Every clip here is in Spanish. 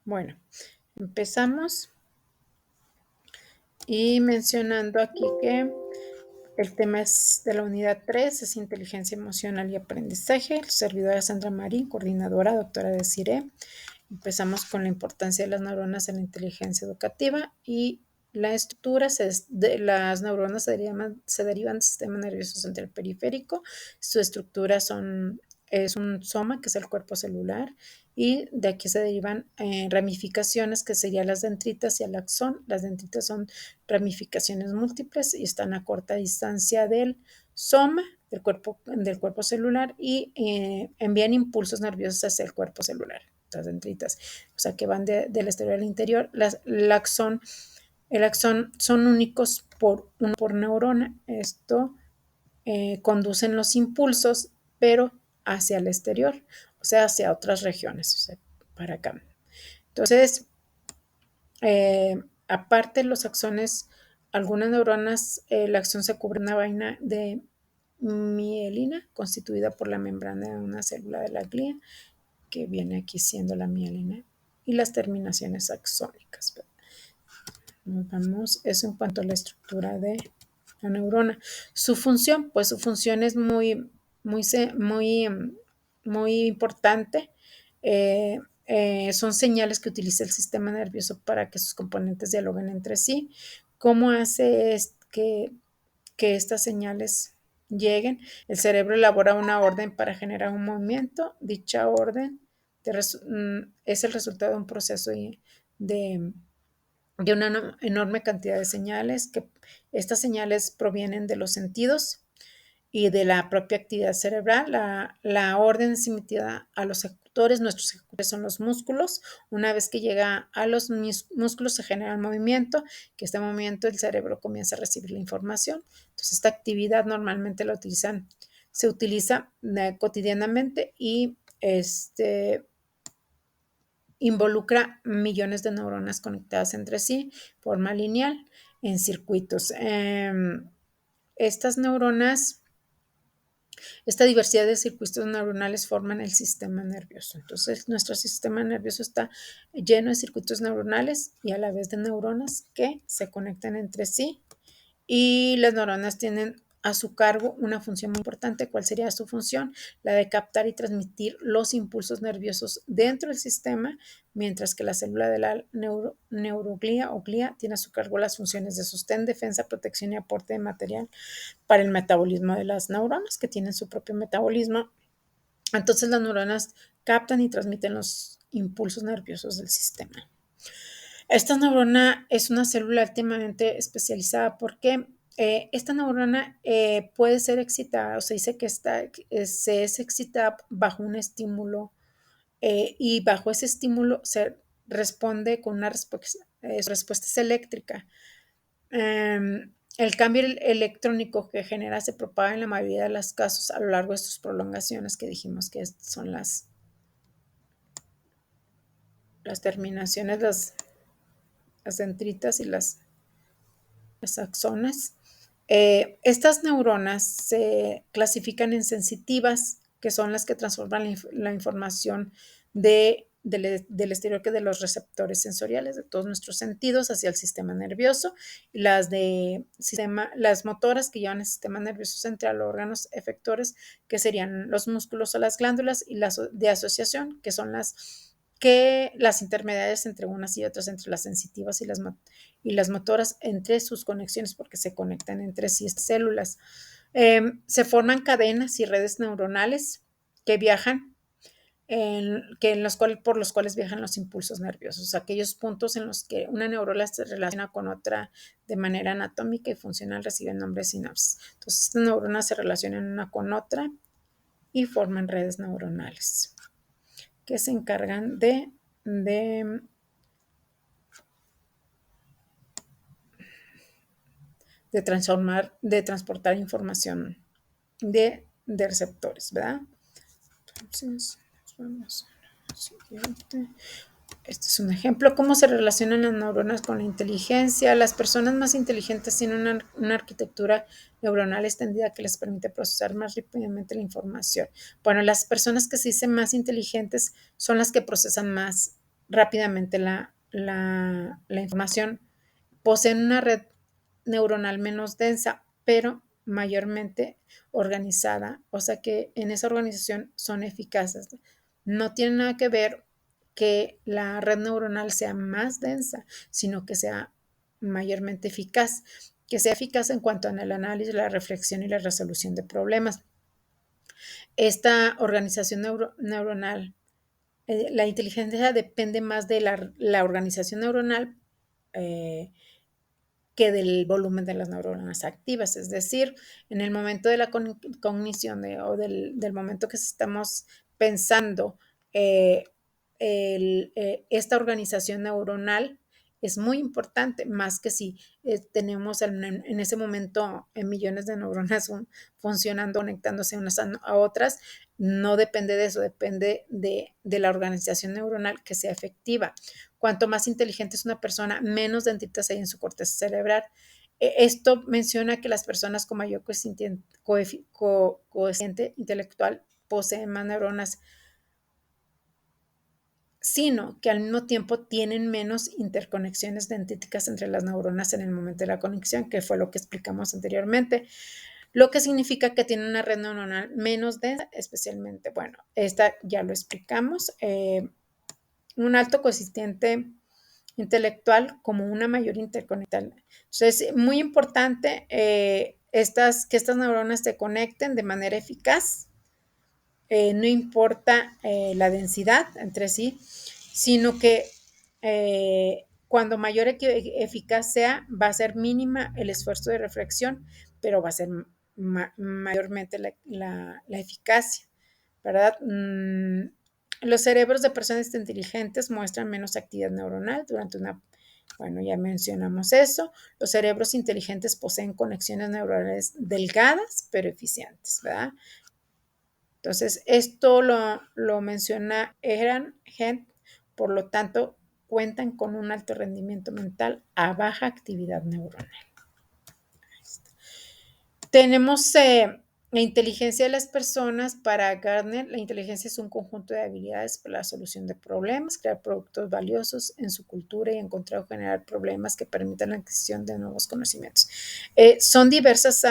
Bueno, empezamos y mencionando aquí que el tema es de la unidad 3, es inteligencia emocional y aprendizaje. Servidora Sandra Marín, coordinadora, doctora de CIRE. Empezamos con la importancia de las neuronas en la inteligencia educativa y la estructura de las neuronas se derivan del sistema nervioso central periférico. Su estructura es un soma, que es el cuerpo celular, y de aquí se derivan ramificaciones, que serían las dendritas y el axón. Las dendritas son ramificaciones múltiples y están a corta distancia del soma, del cuerpo celular, y envían impulsos nerviosos hacia el cuerpo celular, las dendritas, o sea que van del exterior al interior. El axón son únicos por neurona. Esto conducen los impulsos, pero hacia el exterior, o sea, hacia otras regiones, o sea, para acá. Entonces, aparte los axones, algunas neuronas, la axón se cubre una vaina de mielina constituida por la membrana de una célula de la glía, que viene aquí siendo la mielina, y las terminaciones axónicas. Nos vamos, eso en cuanto a la estructura de la neurona. Su función, pues su función es muy, muy importante. Son señales que utiliza el sistema nervioso para que sus componentes dialoguen entre sí. ¿Cómo hace que estas señales lleguen? El cerebro elabora una orden para generar un movimiento. Dicha orden es el resultado de un proceso de una enorme cantidad de señales, que estas señales provienen de los sentidos y de la propia actividad cerebral. La orden es emitida a los ejecutores. Nuestros ejecutores son los músculos. Una vez que llega a los músculos se genera el movimiento, que este movimiento el cerebro comienza a recibir la información. Entonces esta actividad normalmente se utiliza cotidianamente, y involucra millones de neuronas conectadas entre sí, forma lineal, en circuitos. Estas neuronas, esta diversidad de circuitos neuronales forman el sistema nervioso. Entonces, nuestro sistema nervioso está lleno de circuitos neuronales y a la vez de neuronas que se conectan entre sí, y las neuronas tienen a su cargo una función muy importante. ¿Cuál sería su función? La de captar y transmitir los impulsos nerviosos dentro del sistema, mientras que la célula de la neuroglía o glía tiene a su cargo las funciones de sostén, defensa, protección y aporte de material para el metabolismo de las neuronas, que tienen su propio metabolismo. Entonces las neuronas captan y transmiten los impulsos nerviosos del sistema. Esta neurona es una célula altamente especializada porque esta neurona puede ser excitada, o se dice que se es excitada bajo un estímulo, y bajo ese estímulo se responde con una respuesta eléctrica. El cambio electrónico que genera se propaga en la mayoría de los casos a lo largo de sus prolongaciones, que dijimos que son las terminaciones, las dendritas y las axones. Estas neuronas se clasifican en sensitivas, que son las que transforman la información del exterior, que de los receptores sensoriales de todos nuestros sentidos, hacia el sistema nervioso, y las motoras, que llevan el sistema nervioso central, los órganos efectores, que serían los músculos o las glándulas, y las de asociación, que son las intermediarias entre unas y otras, entre las sensitivas y las motoras, entre sus conexiones, porque se conectan entre sí estas células. Se forman cadenas y redes neuronales que viajan, por los cuales viajan los impulsos nerviosos, aquellos puntos en los que una neurona se relaciona con otra de manera anatómica y funcional reciben nombre de sinapsis. Entonces, estas neuronas se relacionan una con otra y forman redes neuronales que se encargan de transportar información de receptores, ¿verdad? Entonces, vamos a la siguiente. Este es un ejemplo. ¿Cómo se relacionan las neuronas con la inteligencia? Las personas más inteligentes tienen una arquitectura neuronal extendida que les permite procesar más rápidamente la información. Bueno, las personas que se dicen más inteligentes son las que procesan más rápidamente la información. Poseen una red neuronal menos densa, pero mayormente organizada, o sea que en esa organización son eficaces. No tiene nada que ver que la red neuronal sea más densa, sino que sea mayormente eficaz, que sea eficaz en cuanto al análisis, la reflexión y la resolución de problemas. Esta organización neuronal, la inteligencia depende más de la organización neuronal que del volumen de las neuronas activas. Es decir, en el momento de la cognición o del momento que estamos pensando, eh, esta organización neuronal es muy importante, más que si tenemos en ese momento millones de neuronas funcionando, conectándose unas a otras. No depende de eso, depende de la organización neuronal que sea efectiva. Cuanto más inteligente es una persona, menos dendritas hay en su corteza cerebral. Esto menciona que las personas con mayor cociente intelectual poseen más neuronas, sino que al mismo tiempo tienen menos interconexiones dendríticas entre las neuronas en el momento de la conexión, que fue lo que explicamos anteriormente, lo que significa que tienen una red neuronal menos densa, especialmente, bueno, esta ya lo explicamos, un alto cociente intelectual como una mayor interconectividad. Entonces, es muy importante que estas neuronas se conecten de manera eficaz, no importa la densidad entre sí, sino que cuando mayor eficaz sea, va a ser mínima el esfuerzo de reflexión, pero va a ser mayormente la eficacia, ¿verdad? Los cerebros de personas inteligentes muestran menos actividad neuronal durante bueno, ya mencionamos eso. Los cerebros inteligentes poseen conexiones neuronales delgadas, pero eficientes, ¿verdad? Entonces, esto lo menciona Eran Gent, por lo tanto, cuentan con un alto rendimiento mental a baja actividad neuronal. Tenemos la inteligencia de las personas. Para Gardner, la inteligencia es un conjunto de habilidades para la solución de problemas, crear productos valiosos en su cultura y encontrar o generar problemas que permitan la adquisición de nuevos conocimientos. Son diversos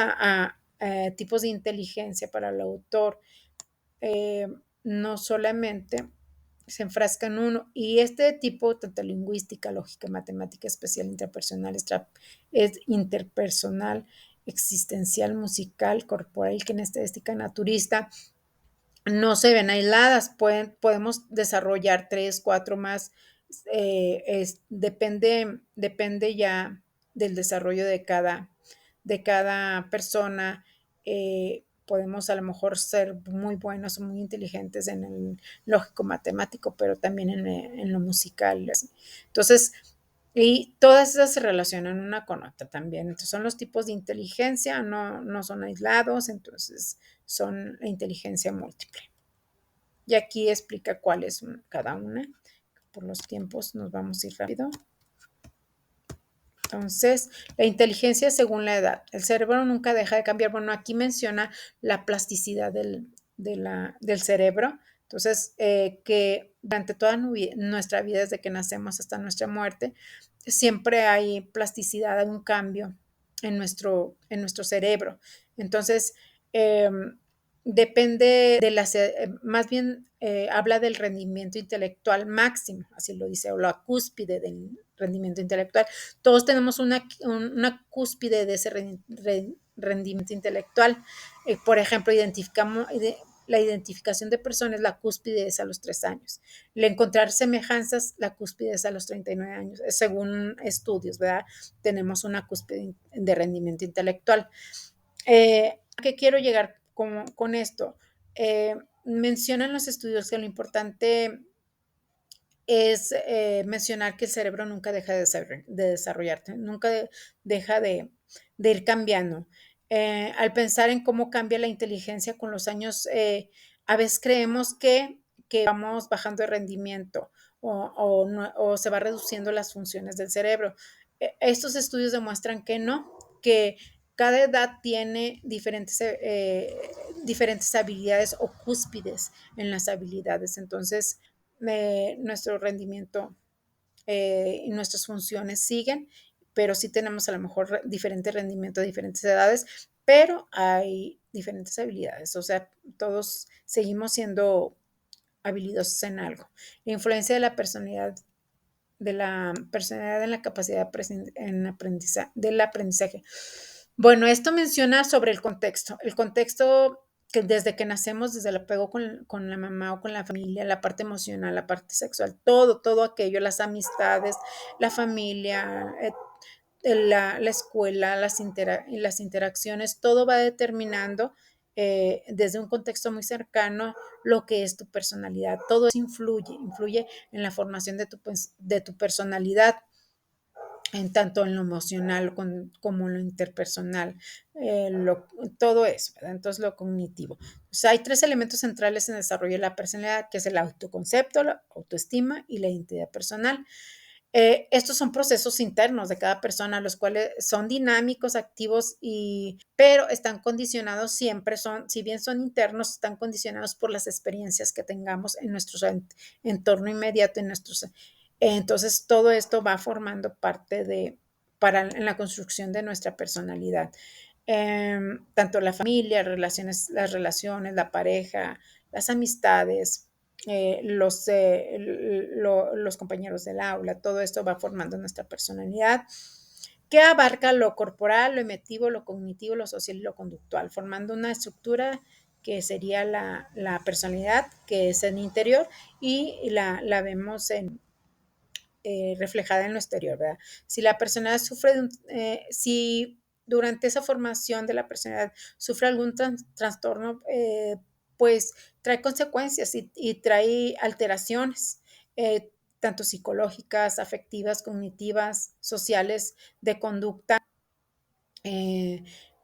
tipos de inteligencia para el autor. No solamente se enfrasca en uno, y este tipo, tanto lingüística, lógica, matemática, especial, interpersonal, interpersonal, existencial, musical, corporal, kinestésica, naturista, no se ven aisladas, podemos desarrollar 3, 4 más, depende ya del desarrollo de cada persona. Podemos a lo mejor ser muy buenos o muy inteligentes en el lógico matemático, pero también en lo musical. Entonces, y todas esas se relacionan una con otra también. Entonces, son los tipos de inteligencia, no son aislados, entonces son la inteligencia múltiple. Y aquí explica cuál es cada una. Por los tiempos nos vamos a ir rápido. Entonces, la inteligencia según la edad. El cerebro nunca deja de cambiar. Bueno, aquí menciona la plasticidad del cerebro. Entonces, que durante toda nuestra vida, desde que nacemos hasta nuestra muerte, siempre hay plasticidad, hay un cambio en nuestro cerebro. Entonces, depende más bien habla del rendimiento intelectual máximo, así lo dice, o la cúspide del rendimiento intelectual. Todos tenemos una cúspide de ese rendimiento intelectual. Por ejemplo, la identificación de personas, la cúspide es a los 3 años. El encontrar semejanzas, la cúspide es a los 39 años. Según estudios, ¿verdad? Tenemos una cúspide de rendimiento intelectual. ¿A qué quiero llegar con esto? Mencionan los estudios que lo importante es mencionar que el cerebro nunca deja de desarrollarte, nunca deja de ir cambiando. Al pensar en cómo cambia la inteligencia con los años, a veces creemos que vamos bajando de rendimiento o se va reduciendo las funciones del cerebro. Estos estudios demuestran que no, que cada edad tiene diferentes habilidades o cúspides en las habilidades. Entonces, nuestro rendimiento y nuestras funciones siguen, pero sí tenemos a lo mejor diferente rendimiento a diferentes edades, pero hay diferentes habilidades, o sea, todos seguimos siendo habilidosos en algo. La influencia de la personalidad en la capacidad del aprendizaje. Bueno, esto menciona sobre el contexto. El contexto que desde que nacemos, desde el apego con la mamá o con la familia, la parte emocional, la parte sexual, todo aquello, las amistades, la familia, la escuela, las interacciones, todo va determinando desde un contexto muy cercano lo que es tu personalidad. Todo eso influye en la formación de tu personalidad, en tanto en lo emocional como en lo interpersonal, todo eso, ¿verdad? Entonces lo cognitivo. O sea, hay 3 elementos centrales en el desarrollo de la personalidad, que es el autoconcepto, la autoestima y la identidad personal. Estos son procesos internos de cada persona, los cuales son dinámicos, activos, pero están condicionados siempre, si bien son internos, están condicionados por las experiencias que tengamos en nuestro entorno inmediato, entonces todo esto va formando parte en la construcción de nuestra personalidad. Tanto la familia, las relaciones, la pareja, las amistades, los compañeros del aula, todo esto va formando nuestra personalidad, que abarca lo corporal, lo emotivo, lo cognitivo, lo social y lo conductual, formando una estructura que sería la personalidad, que es en interior, y la vemos reflejada en lo exterior, ¿verdad? Si la persona si durante esa formación de la personalidad sufre algún trastorno, pues trae consecuencias y trae alteraciones, tanto psicológicas, afectivas, cognitivas, sociales, de conducta.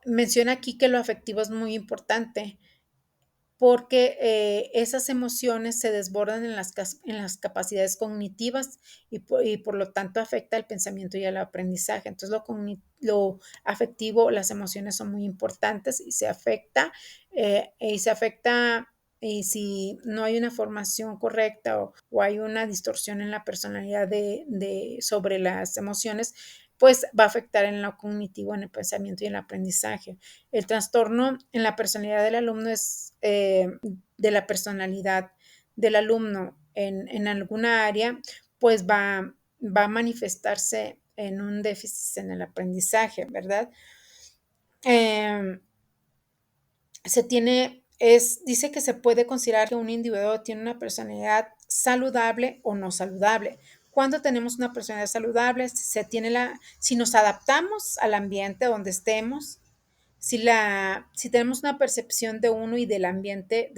Menciona aquí que lo afectivo es muy importante porque esas emociones se desbordan en las capacidades cognitivas y por lo tanto afecta el pensamiento y el aprendizaje. Entonces lo afectivo, las emociones son muy importantes y se afecta y si no hay una formación correcta o hay una distorsión en la personalidad sobre las emociones, pues va a afectar en lo cognitivo, en el pensamiento y en el aprendizaje. El trastorno en la personalidad del alumno es de la personalidad del alumno en alguna área, pues va a manifestarse en un déficit en el aprendizaje, ¿verdad? Dice que se puede considerar que un individuo tiene una personalidad saludable o no saludable. Cuando tenemos una personalidad saludable, si nos adaptamos al ambiente donde estemos, si tenemos una percepción de uno y del ambiente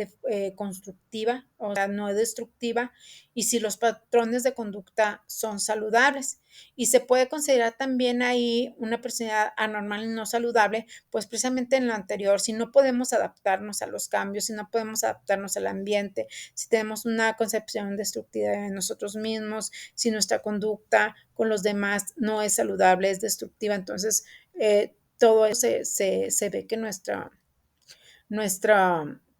constructiva, o sea, no destructiva, y si los patrones de conducta son saludables. Y se puede considerar también ahí una personalidad anormal y no saludable, pues precisamente en lo anterior, si no podemos adaptarnos a los cambios, si no podemos adaptarnos al ambiente, si tenemos una concepción destructiva de nosotros mismos, si nuestra conducta con los demás no es saludable, es destructiva, entonces todo eso se ve que nuestra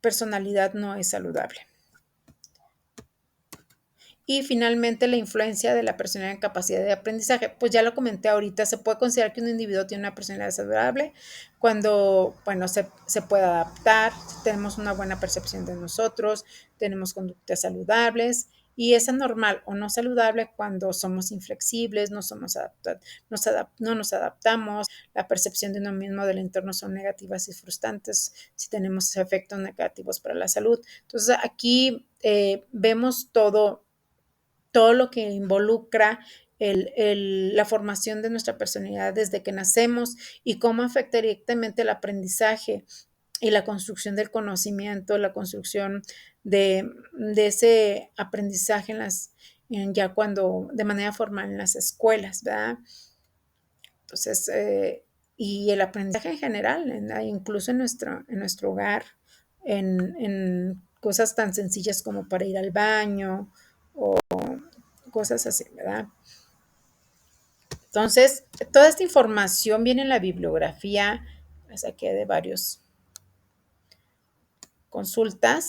personalidad no es saludable. Y finalmente, la influencia de la personalidad en capacidad de aprendizaje. Pues ya lo comenté ahorita, se puede considerar que un individuo tiene una personalidad saludable cuando, bueno, se puede adaptar, tenemos una buena percepción de nosotros, tenemos conductas saludables, y es anormal o no saludable cuando somos inflexibles, no nos adaptamos, la percepción de uno mismo del entorno son negativas y frustrantes, si tenemos efectos negativos para la salud. Entonces aquí vemos todo lo que involucra la formación de nuestra personalidad desde que nacemos y cómo afecta directamente el aprendizaje y la construcción del conocimiento, la construcción de ese aprendizaje ya cuando de manera formal en las escuelas, ¿verdad? Entonces, y el aprendizaje en general, incluso en nuestro hogar, en cosas tan sencillas como para ir al baño o cosas así, ¿verdad? Entonces, toda esta información viene en la bibliografía, la saqué de varios consultas